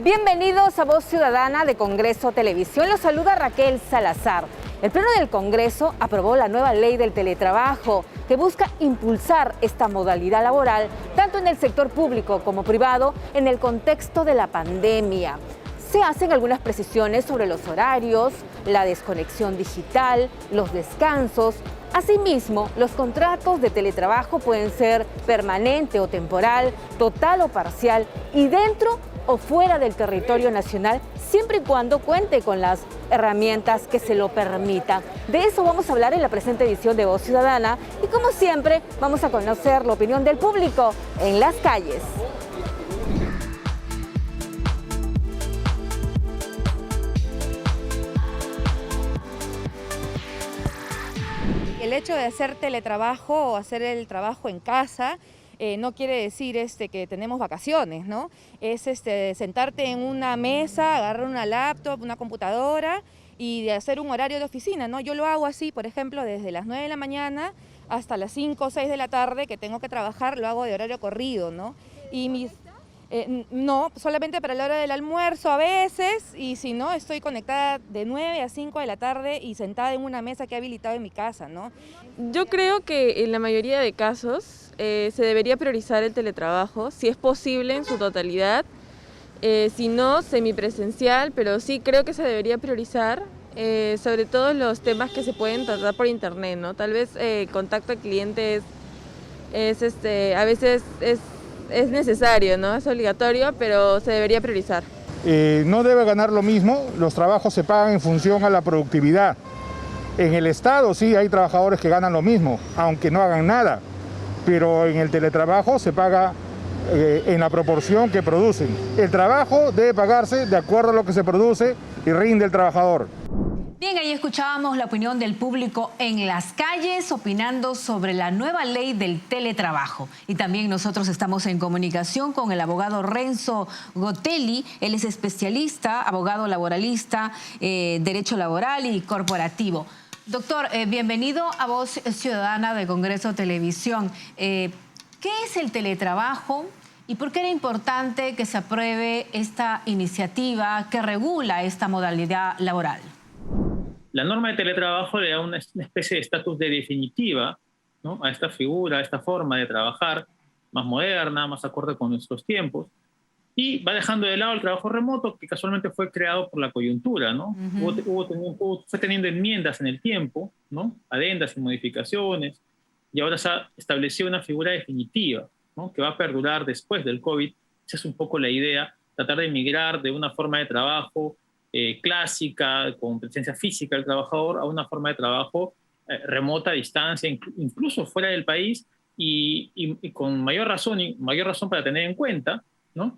Bienvenidos a Voz Ciudadana de Congreso Televisión. Los saluda Raquel Salazar. El Pleno del Congreso aprobó la nueva ley del teletrabajo que busca impulsar esta modalidad laboral tanto en el sector público como privado en el contexto de la pandemia. Se hacen algunas precisiones sobre los horarios, la desconexión digital, los descansos. Asimismo, los contratos de teletrabajo pueden ser permanente o temporal, total o parcial y dentro o fuera del territorio nacional, siempre y cuando cuente con las herramientas que se lo permitan. De eso vamos a hablar en la presente edición de Voz Ciudadana y como siempre vamos a conocer la opinión del público en las calles. El hecho de hacer teletrabajo o hacer el trabajo en casa no quiere decir que tenemos vacaciones, ¿no? Es sentarte en una mesa, agarrar una laptop, una computadora y de hacer un horario de oficina, ¿no? Yo lo hago así, por ejemplo, desde las 9 de la mañana hasta las 5 o 6 de la tarde que tengo que trabajar, lo hago de horario corrido, ¿no? Y no, solamente para la hora del almuerzo a veces, y si no, estoy conectada de 9 a 5 de la tarde y sentada en una mesa que he habilitado en mi casa, ¿no? Yo creo que en la mayoría de casos se debería priorizar el teletrabajo, si es posible en su totalidad, si no, semipresencial, pero sí creo que se debería priorizar, sobre todo los temas que se pueden tratar por internet, ¿no? Tal vez contacto al cliente a veces es necesario, ¿no? Es obligatorio, pero se debería priorizar. No debe ganar lo mismo, los trabajos se pagan en función a la productividad. En el Estado sí hay trabajadores que ganan lo mismo, aunque no hagan nada, pero en el teletrabajo se paga en la proporción que producen. El trabajo debe pagarse de acuerdo a lo que se produce y rinde el trabajador. Bien, ahí escuchábamos la opinión del público en las calles opinando sobre la nueva ley del teletrabajo. Y también nosotros estamos en comunicación con el abogado Renzo Gotelli. Él es especialista, abogado laboralista, derecho laboral y corporativo. Doctor, bienvenido a Voz Ciudadana de Congreso Televisión. ¿Qué es el teletrabajo y por qué era importante que se apruebe esta iniciativa que regula esta modalidad laboral? La norma de teletrabajo le da una especie de estatus de definitiva, ¿no?, a esta figura, a esta forma de trabajar más moderna, más acorde con nuestros tiempos, y va dejando de lado el trabajo remoto, que casualmente fue creado por la coyuntura, ¿no? Fue teniendo enmiendas en el tiempo, ¿no?, adendas y modificaciones, y ahora se ha establecido una figura definitiva, ¿no?, que va a perdurar después del COVID. Esa es un poco la idea, tratar de migrar de una forma de trabajo clásica, con presencia física del trabajador, a una forma de trabajo remota, a distancia, incluso fuera del país, y con mayor razón para tener en cuenta, ¿no?,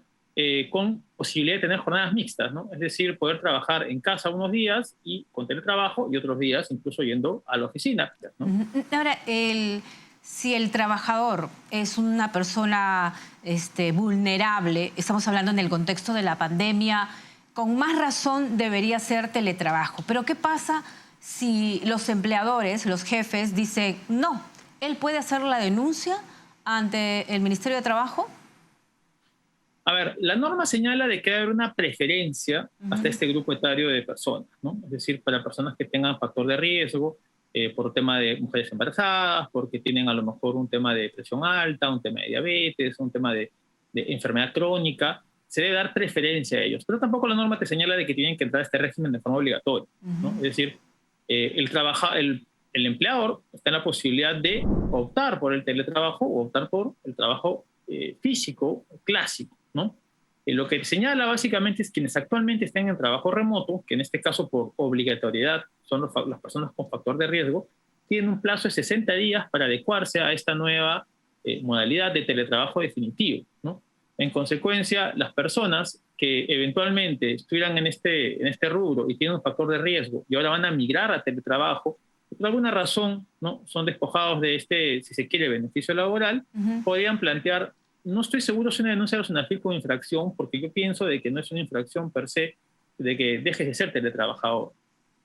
con posibilidad de tener jornadas mixtas, ¿no? Es decir, poder trabajar en casa unos días y con teletrabajo y otros días incluso yendo a la oficina, ¿no? Ahora, si el trabajador es una persona vulnerable, estamos hablando en el contexto de la pandemia, con más razón debería ser teletrabajo. Pero ¿qué pasa si los empleadores, los jefes, dicen no? ¿Él puede hacer la denuncia ante el Ministerio de Trabajo? A ver, la norma señala de que debe haber una preferencia hasta este grupo etario de personas, ¿no? Es decir, para personas que tengan factor de riesgo, por tema de mujeres embarazadas, porque tienen a lo mejor un tema de presión alta, un tema de diabetes, un tema de enfermedad crónica, se debe dar preferencia a ellos. Pero tampoco la norma te señala de que tienen que entrar a este régimen de forma obligatoria, ¿no? Es decir, el empleador está en la posibilidad de optar por el teletrabajo o optar por el trabajo físico, clásico, ¿no? Lo que señala básicamente es quienes actualmente estén en trabajo remoto, que en este caso por obligatoriedad son las personas con factor de riesgo, tienen un plazo de 60 días para adecuarse a esta nueva modalidad de teletrabajo definitivo, ¿no? En consecuencia, las personas que eventualmente estuvieran en este rubro y tienen un factor de riesgo y ahora van a migrar a teletrabajo, por alguna razón, ¿no?, son despojados de si se quiere, beneficio laboral, podrían plantear, no estoy seguro si una denuncia de SUNAFIL como infracción, porque yo pienso de que no es una infracción per se de que dejes de ser teletrabajador,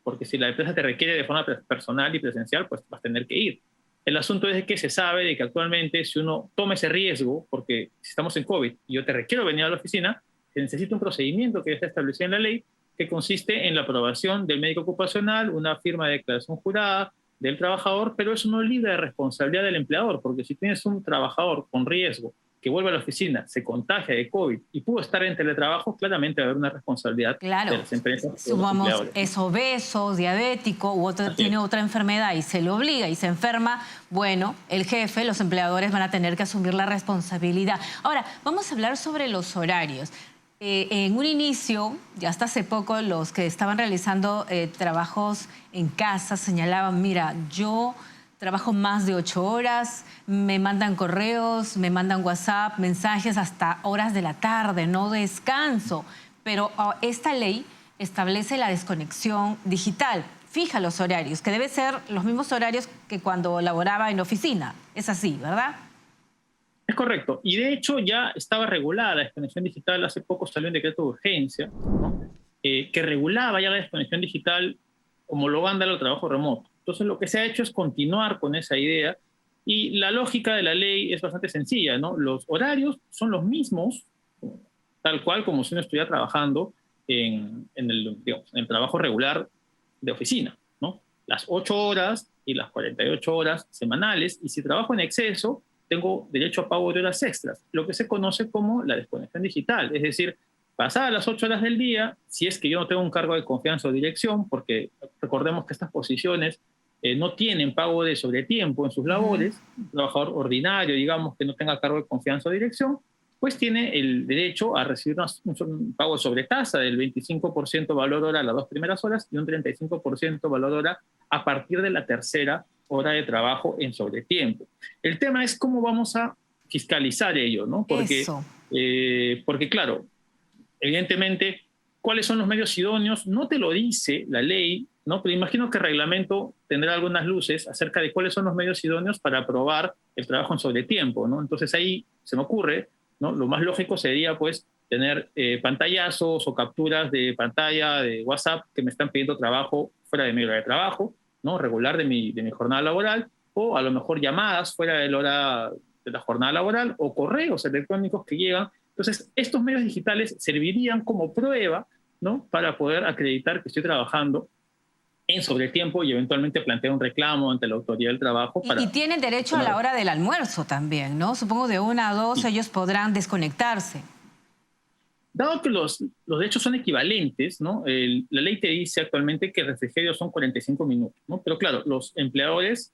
porque si la empresa te requiere de forma personal y presencial, pues vas a tener que ir. El asunto es que se sabe de que actualmente si uno toma ese riesgo, porque si estamos en COVID y yo te requiero venir a la oficina, se necesita un procedimiento que ya está establecido en la ley, que consiste en la aprobación del médico ocupacional, una firma de declaración jurada del trabajador, pero eso no libra de responsabilidad del empleador, porque si tienes un trabajador con riesgo que vuelve a la oficina, se contagia de COVID y pudo estar en teletrabajo, claramente va a haber una responsabilidad de las empresas. Supongamos es obeso, diabético u tiene otra enfermedad y se le obliga y se enferma, bueno, el jefe, los empleadores van a tener que asumir la responsabilidad. Ahora, vamos a hablar sobre los horarios. En un inicio, ya hasta hace poco, los que estaban realizando trabajos en casa señalaban, mira, yo trabajo más de 8 horas, me mandan correos, me mandan WhatsApp, mensajes hasta horas de la tarde, no descanso. Pero esta ley establece la desconexión digital, fija los horarios, que debe ser los mismos horarios que cuando laboraba en oficina. Es así, ¿verdad? Es correcto. Y de hecho ya estaba regulada la desconexión digital. Hace poco salió un decreto de urgencia, ¿no? Que regulaba ya la desconexión digital homologándolo al trabajo remoto. Entonces lo que se ha hecho es continuar con esa idea y la lógica de la ley es bastante sencilla, ¿no? Los horarios son los mismos, tal cual como si uno estuviera trabajando en el trabajo regular de oficina, ¿no? Las 8 horas y las 48 horas semanales, y si trabajo en exceso, tengo derecho a pago de horas extras, lo que se conoce como la desconexión digital. Es decir, pasadas las 8 horas del día, si es que yo no tengo un cargo de confianza o dirección, porque recordemos que estas posiciones no tienen pago de sobretiempo en sus labores, un trabajador ordinario, digamos, que no tenga cargo de confianza o dirección, pues tiene el derecho a recibir un pago de sobretasa del 25% valor hora las 2 primeras horas y un 35% valor hora a partir de la tercera hora de trabajo en sobretiempo. El tema es cómo vamos a fiscalizar ello, ¿no? Porque claro, evidentemente, ¿cuáles son los medios idóneos? No te lo dice la ley, ¿no? Pero imagino que el reglamento tendrá algunas luces acerca de cuáles son los medios idóneos para aprobar el trabajo en sobretiempo, ¿no? Entonces ahí se me ocurre, ¿no? Lo más lógico sería, pues, tener pantallazos o capturas de pantalla de WhatsApp que me están pidiendo trabajo fuera de mi hora de trabajo, ¿no? Regular de mi jornada laboral, o a lo mejor llamadas fuera de la hora de la jornada laboral, o correos electrónicos que llegan. Entonces, estos medios digitales servirían como prueba, ¿no? Para poder acreditar que estoy trabajando en sobretiempo y eventualmente plantear un reclamo ante la autoridad del trabajo. Y tienen derecho a la hora del almuerzo también, ¿no? Supongo de 1 a 2 ellos podrán desconectarse. Dado que los derechos son equivalentes, ¿no? La ley te dice actualmente que el refrigerio son 45 minutos, ¿no? Pero claro, los empleadores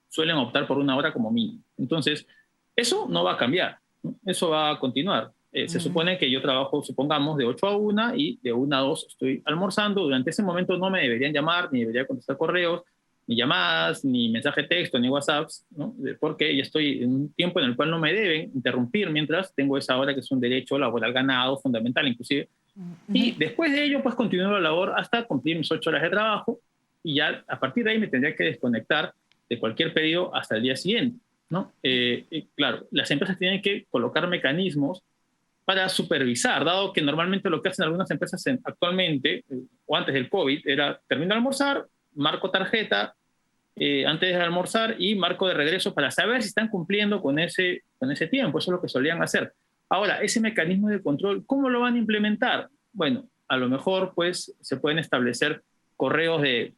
suelen optar por 1 hora como mínimo. Entonces, eso no va a cambiar, ¿no? Eso va a continuar. Se supone que yo trabajo, supongamos, de 8 a 1 y de 1 a 2 estoy almorzando. Durante ese momento no me deberían llamar, ni debería contestar correos, ni llamadas, ni mensaje de texto, ni WhatsApps, ¿no? Porque ya estoy en un tiempo en el cual no me deben interrumpir mientras tengo esa hora que es un derecho laboral ganado, fundamental inclusive. Y después de ello, pues continúo la labor hasta cumplir mis 8 horas de trabajo y ya a partir de ahí me tendría que desconectar de cualquier pedido hasta el día siguiente, ¿no? Claro, las empresas tienen que colocar mecanismos para supervisar, dado que normalmente lo que hacen algunas empresas actualmente, o antes del COVID, era termino de almorzar, marco tarjeta antes de almorzar y marco de regreso para saber si están cumpliendo con ese tiempo. Eso es lo que solían hacer. Ahora, ese mecanismo de control, ¿cómo lo van a implementar? Bueno, a lo mejor pues se pueden establecer correos de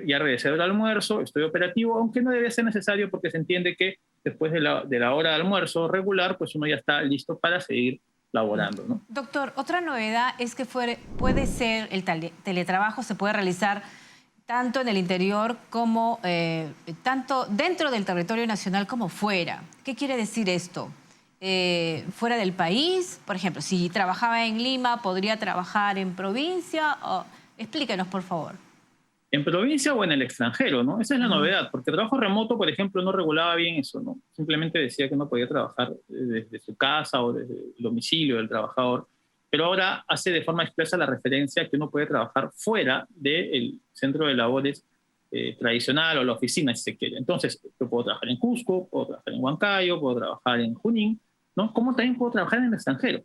ya regresé del almuerzo, estoy operativo, aunque no debe ser necesario porque se entiende que después de la hora de almuerzo regular, pues uno ya está listo para seguir laborando, ¿no? Doctor, otra novedad es que puede ser el teletrabajo se puede realizar tanto en el interior como tanto dentro del territorio nacional como fuera. ¿Qué quiere decir esto? Fuera del país, por ejemplo, si trabajaba en Lima, ¿podría trabajar en provincia? Explíquenos, por favor. En provincia o en el extranjero, ¿no? Esa es la novedad, porque el trabajo remoto, por ejemplo, no regulaba bien eso, ¿no? Simplemente decía que uno podía trabajar desde su casa o desde el domicilio del trabajador, pero ahora hace de forma expresa la referencia que uno puede trabajar fuera del centro de labores tradicional o la oficina, si se quiere. Entonces, yo puedo trabajar en Cusco, puedo trabajar en Huancayo, puedo trabajar en Junín, ¿no? Como también puedo trabajar en el extranjero.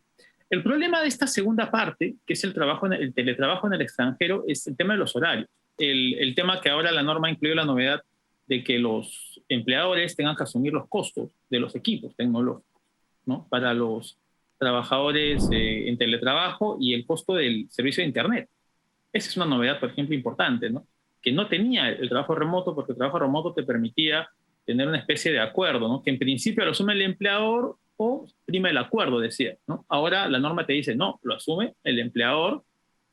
El problema de esta segunda parte, que es el teletrabajo en el extranjero, es el tema de los horarios. El tema que ahora la norma incluye la novedad de que los empleadores tengan que asumir los costos de los equipos tecnológicos, ¿no? Para los trabajadores en teletrabajo y el costo del servicio de Internet. Esa es una novedad, por ejemplo, importante, ¿no? Que no tenía el trabajo remoto, porque el trabajo remoto te permitía tener una especie de acuerdo, ¿no? Que en principio lo asume el empleador o prima el acuerdo, decía, ¿no? Ahora la norma te dice, no, lo asume el empleador.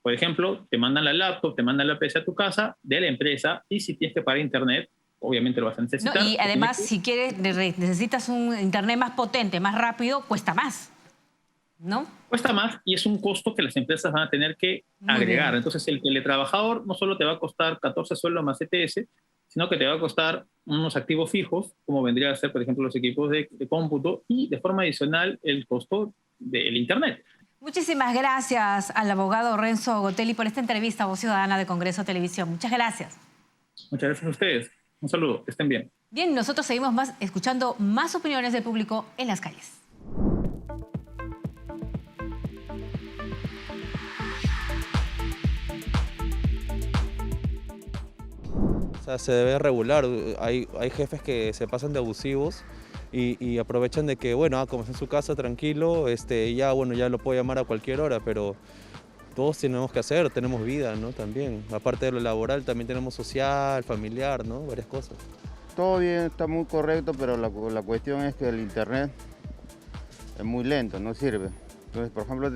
Por ejemplo, te mandan la laptop, te mandan la PC a tu casa de la empresa, y si tienes que pagar Internet, obviamente lo vas a necesitar. No, y además, si quieres, necesitas un Internet más potente, más rápido, cuesta más, ¿no? Cuesta más y es un costo que las empresas van a tener que agregar. Entonces, el teletrabajador no solo te va a costar 14 sueldos más ETS, sino que te va a costar unos activos fijos, como vendría a ser, por ejemplo, los equipos de cómputo, y de forma adicional el costo del Internet. Muchísimas gracias al abogado Renzo Gotelli por esta entrevista a Voz Ciudadana de Congreso Televisión. Muchas gracias. Muchas gracias a ustedes. Un saludo, que estén bien. Bien, nosotros seguimos escuchando más opiniones del público en las calles. O sea, se debe regular. Hay jefes que se pasan de abusivos y aprovechan de que, bueno, como está en su casa tranquilo, ya lo puedo llamar a cualquier hora, pero todos tenemos que hacer, tenemos vida, ¿no? También, aparte de lo laboral, también tenemos social, familiar, ¿no? Varias cosas. Todo bien, está muy correcto, pero la cuestión es que el Internet es muy lento, no sirve. Entonces, por ejemplo,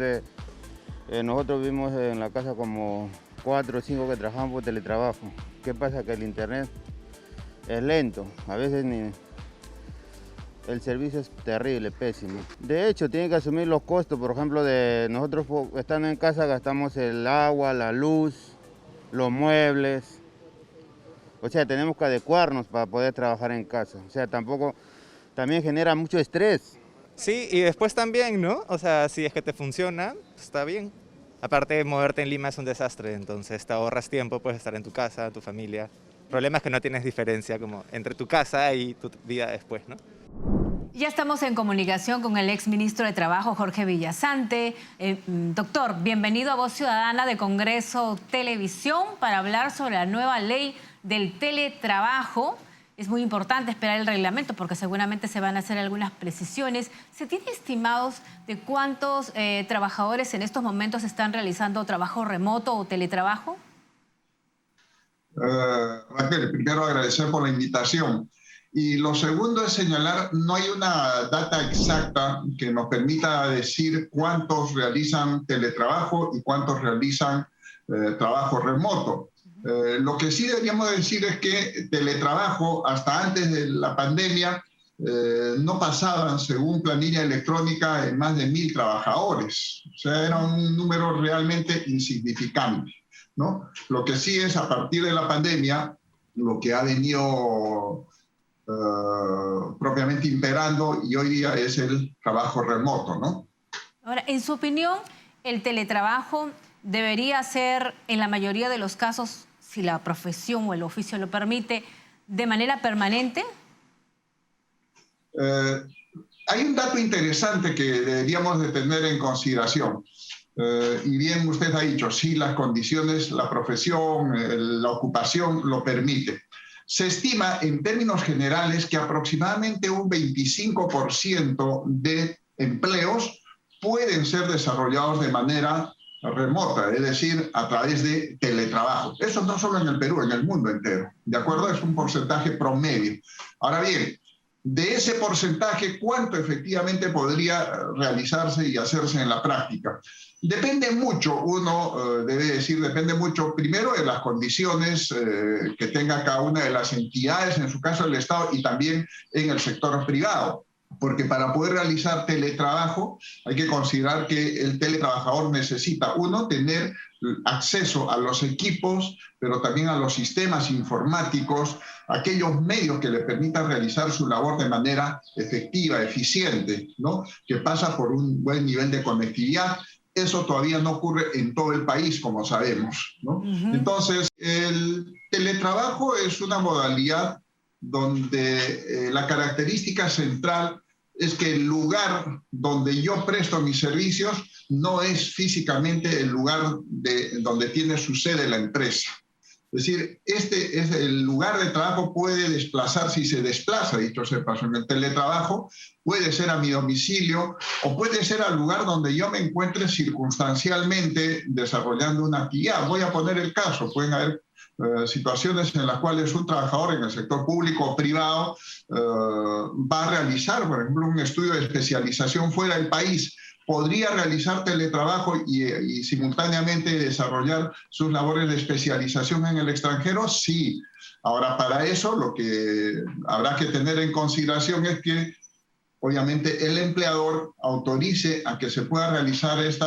nosotros vivimos en la casa como 4 o 5 que trabajamos por teletrabajo. ¿Qué pasa? Que el Internet es lento, a veces el servicio es terrible, pésimo. De hecho, tienen que asumir los costos, por ejemplo, de nosotros estando en casa gastamos el agua, la luz, los muebles. O sea, tenemos que adecuarnos para poder trabajar en casa. O sea, también genera mucho estrés. Sí, y después también, ¿no? O sea, si es que te funciona, pues está bien. Aparte, moverte en Lima es un desastre, entonces te ahorras tiempo, puedes estar en tu casa, tu familia. El problema es que no tienes diferencia como entre tu casa y tu vida después, ¿no? Ya estamos en comunicación con el exministro de Trabajo, Jorge Villasante. Doctor, bienvenido a Voz Ciudadana de Congreso Televisión para hablar sobre la nueva ley del teletrabajo. Es muy importante esperar el reglamento porque seguramente se van a hacer algunas precisiones. ¿Se tiene estimados de cuántos trabajadores en estos momentos están realizando trabajo remoto o teletrabajo? Raquel, primero agradecer por la invitación. Y lo segundo es señalar, no hay una data exacta que nos permita decir cuántos realizan teletrabajo y cuántos realizan trabajo remoto. Lo que sí deberíamos decir es que teletrabajo, hasta antes de la pandemia, no pasaban, según planilla electrónica, en más de 1.000 trabajadores. O sea, era un número realmente insignificante, ¿no? Lo que sí es, a partir de la pandemia, lo que ha venido propiamente imperando y hoy día es el trabajo remoto, ¿no? Ahora, en su opinión, ¿el teletrabajo debería ser, en la mayoría de los casos, si la profesión o el oficio lo permite, de manera permanente? Hay un dato interesante que deberíamos de tener en consideración. Y bien usted ha dicho, sí, las condiciones, la profesión, la ocupación lo permite. Se estima en términos generales que aproximadamente un 25% de empleos pueden ser desarrollados de manera remota, es decir, a través de teletrabajo. Eso no solo en el Perú, en el mundo entero, ¿de acuerdo? Es un porcentaje promedio. Ahora bien, de ese porcentaje, ¿cuánto efectivamente podría realizarse y hacerse en la práctica? Depende mucho, uno debe decir, depende mucho primero de las condiciones que tenga cada una de las entidades, en su caso el Estado, y también en el sector privado. Porque para poder realizar teletrabajo hay que considerar que el teletrabajador necesita, uno, tener acceso a los equipos, pero también a los sistemas informáticos, aquellos medios que le permitan realizar su labor de manera efectiva, eficiente, ¿no? Que pasa por un buen nivel de conectividad. Eso todavía no ocurre en todo el país, como sabemos, ¿no? Entonces, el teletrabajo es una modalidad donde la característica central es que el lugar donde yo presto mis servicios no es físicamente el lugar donde tiene su sede la empresa, Es decir, este es el lugar de trabajo puede desplazarse y se desplaza, dicho sea de paso, en el teletrabajo, puede ser a mi domicilio o puede ser al lugar donde yo me encuentre circunstancialmente desarrollando una actividad. Voy a poner el caso, pueden haber situaciones en las cuales un trabajador en el sector público o privado va a realizar, por ejemplo, un estudio de especialización fuera del país. ¿Podría realizar teletrabajo y simultáneamente desarrollar sus labores de especialización en el extranjero? Sí. Ahora, para eso lo que habrá que tener en consideración es que obviamente el empleador autorice a que se pueda realizar el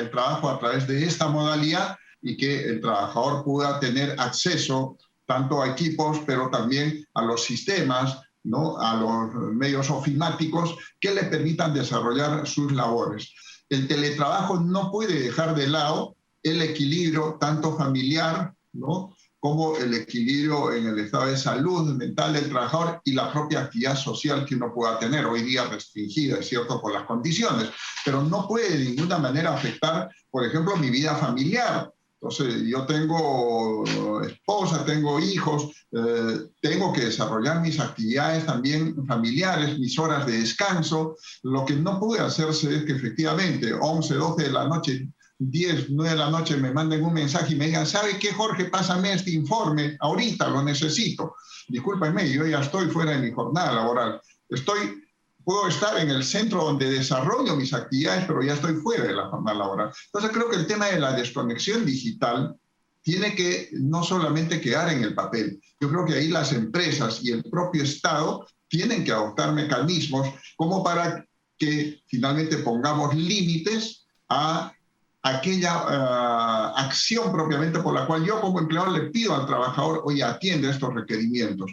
trabajo a través de esta modalidad y que el trabajador pueda tener acceso tanto a equipos, pero también a los sistemas, ¿no? A los medios ofimáticos que le permitan desarrollar sus labores. El teletrabajo no puede dejar de lado el equilibrio tanto familiar, ¿no?, como el equilibrio en el estado de salud mental del trabajador y la propia actividad social que uno pueda tener, hoy día restringida, es cierto, por las condiciones, pero no puede de ninguna manera afectar, por ejemplo, mi vida familiar. Entonces, yo tengo esposa, tengo hijos, tengo que desarrollar mis actividades también familiares, mis horas de descanso. Lo que no puede hacerse es que efectivamente 11, 12 de la noche, 10, 9 de la noche me manden un mensaje y me digan, ¿sabe qué, Jorge? Pásame este informe, ahorita lo necesito. Discúlpenme, yo ya estoy fuera de mi jornada laboral. Puedo estar en el centro donde desarrollo mis actividades, pero ya estoy fuera de la jornada laboral. Entonces creo que el tema de la desconexión digital tiene que no solamente quedar en el papel. Yo creo que ahí las empresas y el propio Estado tienen que adoptar mecanismos como para que finalmente pongamos límites a aquella acción propiamente por la cual yo como empleador le pido al trabajador, oye, atiende estos requerimientos.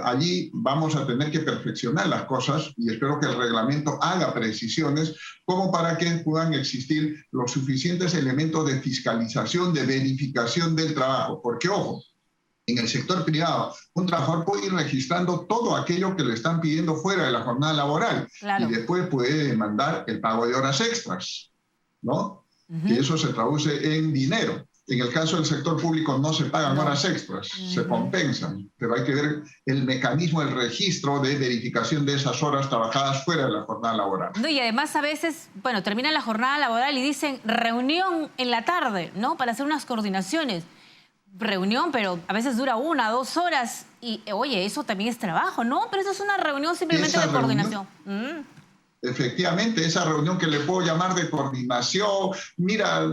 Allí vamos a tener que perfeccionar las cosas y espero que el reglamento haga precisiones como para que puedan existir los suficientes elementos de fiscalización, de verificación del trabajo. Porque, ojo, en el sector privado, un trabajador puede ir registrando todo aquello que le están pidiendo fuera de la jornada laboral. Claro. Y después puede demandar el pago de horas extras, ¿no? Que eso se traduce en dinero. En el caso del sector público no se pagan horas extras, se compensan, pero hay que ver el mecanismo del registro de verificación de esas horas trabajadas fuera de la jornada laboral. No, y además a veces, bueno, termina la jornada laboral y dicen reunión en la tarde, ¿no? Para hacer unas coordinaciones. Reunión, pero a veces dura 1 o 2 horas y, oye, eso también es trabajo, ¿no? Pero eso es una reunión simplemente de coordinación. Efectivamente, esa reunión que le puedo llamar de coordinación, mira,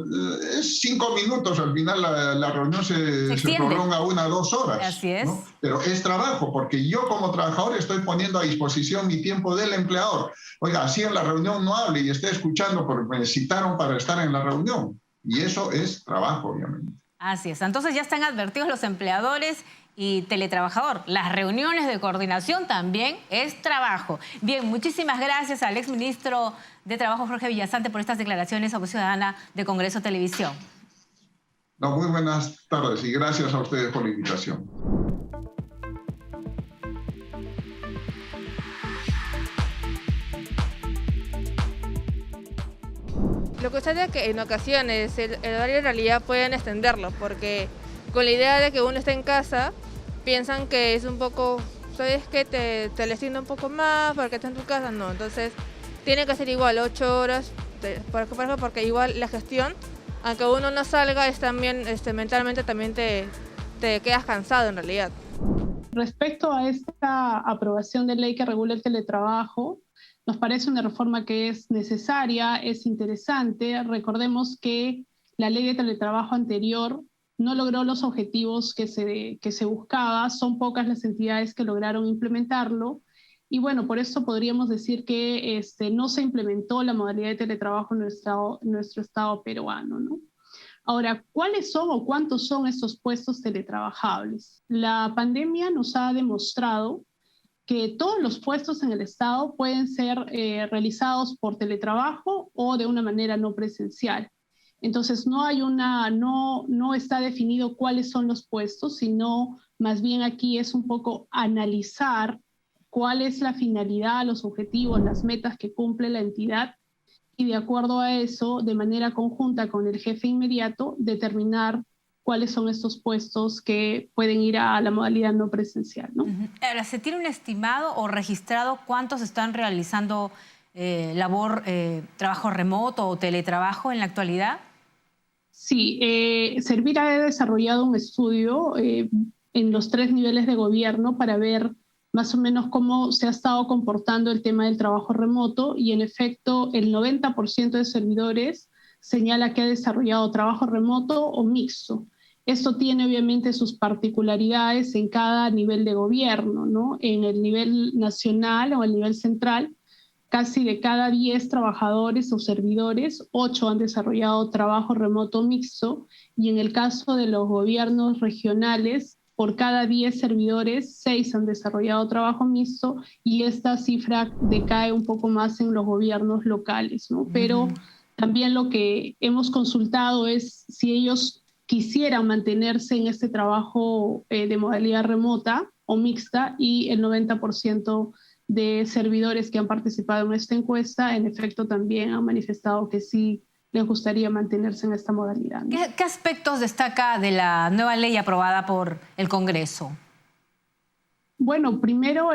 es 5 minutos, al final la reunión se prolonga 1 o 2 horas. Así es. ¿No? Pero es trabajo, porque yo como trabajador estoy poniendo a disposición mi tiempo del empleador. Oiga, así en la reunión no hable y esté escuchando porque me citaron para estar en la reunión. Y eso es trabajo, obviamente. Así es. Entonces ya están advertidos los empleadores y teletrabajador. Las reuniones de coordinación también es trabajo. Bien, muchísimas gracias al exministro de Trabajo, Jorge Villasante, por estas declaraciones a Voz Ciudadana de Congreso Televisión. No, muy buenas tardes y gracias a ustedes por la invitación. Lo que sucede es que en ocasiones el horario en realidad pueden extenderlo, porque con la idea de que uno está en casa, piensan que es un poco, ¿sabes qué? Te le extiende un poco más porque estás en tu casa. No, entonces tiene que ser igual 8 horas, porque igual la gestión, aunque uno no salga, es también, mentalmente también te quedas cansado en realidad. Respecto a esta aprobación de ley que regula el teletrabajo, nos parece una reforma que es necesaria, es interesante. Recordemos que la ley de teletrabajo anterior no logró los objetivos que se buscaba, son pocas las entidades que lograron implementarlo, y bueno, por eso podríamos decir que no se implementó la modalidad de teletrabajo en nuestro estado peruano, ¿no? Ahora, ¿cuáles son o cuántos son estos puestos teletrabajables? La pandemia nos ha demostrado que todos los puestos en el Estado pueden ser realizados por teletrabajo o de una manera no presencial. Entonces no está definido cuáles son los puestos, sino más bien aquí es un poco analizar cuál es la finalidad, los objetivos, las metas que cumple la entidad y de acuerdo a eso, de manera conjunta con el jefe inmediato, determinar cuáles son estos puestos que pueden ir a la modalidad no presencial, ¿no? Ahora, ¿se tiene un estimado o registrado cuántos están realizando trabajo remoto o teletrabajo en la actualidad? Sí, Servir ha desarrollado un estudio en los 3 niveles de gobierno para ver más o menos cómo se ha estado comportando el tema del trabajo remoto, y en efecto el 90% de servidores señala que ha desarrollado trabajo remoto o mixto. Esto tiene obviamente sus particularidades en cada nivel de gobierno, ¿no? En el nivel nacional o el nivel central, casi de cada 10 trabajadores o servidores, 8 han desarrollado trabajo remoto mixto, y en el caso de los gobiernos regionales, por cada 10 servidores, 6 han desarrollado trabajo mixto, y esta cifra decae un poco más en los gobiernos locales, ¿no? Pero también lo que hemos consultado es si ellos quisieran mantenerse en este trabajo de modalidad remota o mixta, y el 90% de servidores que han participado en esta encuesta, en efecto, también han manifestado que sí les gustaría mantenerse en esta modalidad, ¿no? ¿Qué aspectos destaca de la nueva ley aprobada por el Congreso? Bueno, primero,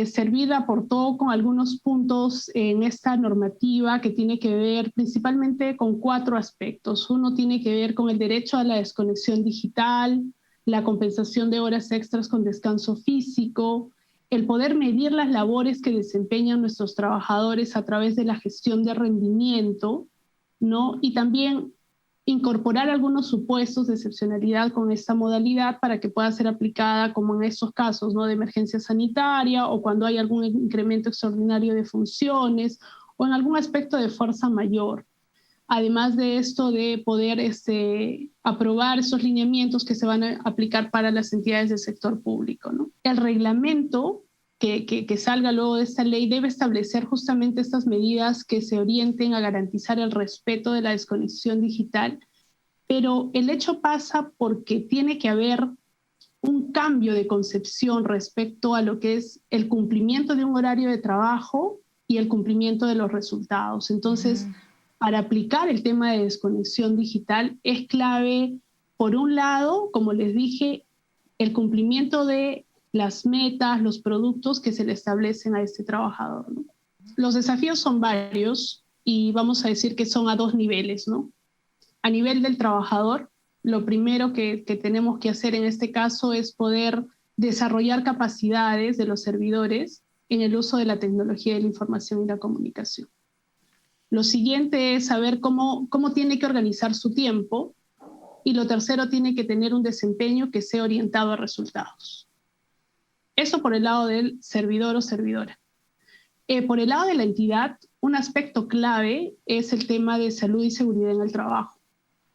Servir aportó con algunos puntos en esta normativa que tiene que ver principalmente con 4 aspectos. Uno tiene que ver con el derecho a la desconexión digital, la compensación de horas extras con descanso físico, el poder medir las labores que desempeñan nuestros trabajadores a través de la gestión de rendimiento, ¿no? Y también incorporar algunos supuestos de excepcionalidad con esta modalidad para que pueda ser aplicada como en estos casos, ¿no? De emergencia sanitaria, o cuando hay algún incremento extraordinario de funciones, o en algún aspecto de fuerza mayor. Además de esto, de poder aprobar esos lineamientos que se van a aplicar para las entidades del sector público, ¿no? El reglamento que salga luego de esta ley debe establecer justamente estas medidas que se orienten a garantizar el respeto de la desconexión digital, pero el hecho pasa porque tiene que haber un cambio de concepción respecto a lo que es el cumplimiento de un horario de trabajo y el cumplimiento de los resultados. Entonces, para aplicar el tema de desconexión digital es clave, por un lado, como les dije, el cumplimiento de las metas, los productos que se le establecen a este trabajador, ¿no? Los desafíos son varios y vamos a decir que son a 2 niveles, ¿no? A nivel del trabajador, lo primero que tenemos que hacer en este caso es poder desarrollar capacidades de los servidores en el uso de la tecnología de la información y la comunicación. Lo siguiente es saber cómo tiene que organizar su tiempo, y lo tercero, tiene que tener un desempeño que sea orientado a resultados. Eso por el lado del servidor o servidora. Por el lado de la entidad, un aspecto clave es el tema de salud y seguridad en el trabajo.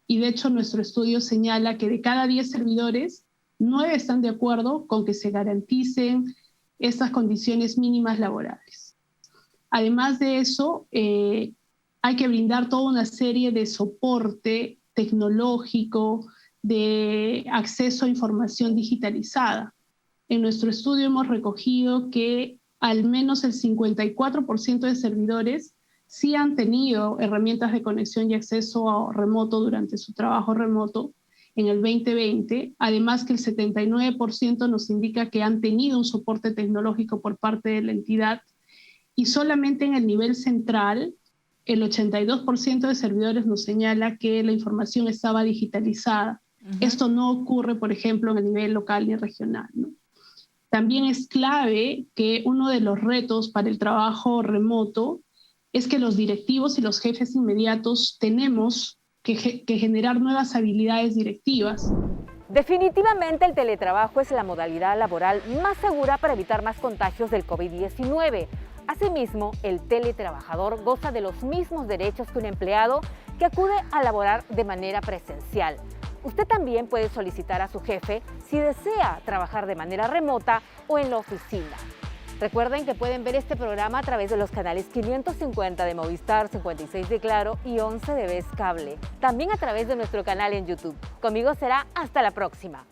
Y de hecho, nuestro estudio señala que de cada 10 servidores, 9 están de acuerdo con que se garanticen estas condiciones mínimas laborales. Además de eso, hay que brindar toda una serie de soporte tecnológico, de acceso a información digitalizada. En nuestro estudio hemos recogido que al menos el 54% de servidores sí han tenido herramientas de conexión y acceso remoto durante su trabajo remoto en el 2020, además que el 79% nos indica que han tenido un soporte tecnológico por parte de la entidad, y solamente en el nivel central el 82% de servidores nos señala que la información estaba digitalizada. Esto no ocurre, por ejemplo, en el nivel local ni regional, ¿no? También es clave que uno de los retos para el trabajo remoto es que los directivos y los jefes inmediatos tenemos que generar nuevas habilidades directivas. Definitivamente el teletrabajo es la modalidad laboral más segura para evitar más contagios del COVID-19. Asimismo, el teletrabajador goza de los mismos derechos que un empleado que acude a laborar de manera presencial. Usted también puede solicitar a su jefe si desea trabajar de manera remota o en la oficina. Recuerden que pueden ver este programa a través de los canales 550 de Movistar, 56 de Claro y 11 de Vez Cable. También a través de nuestro canal en YouTube. Conmigo será hasta la próxima.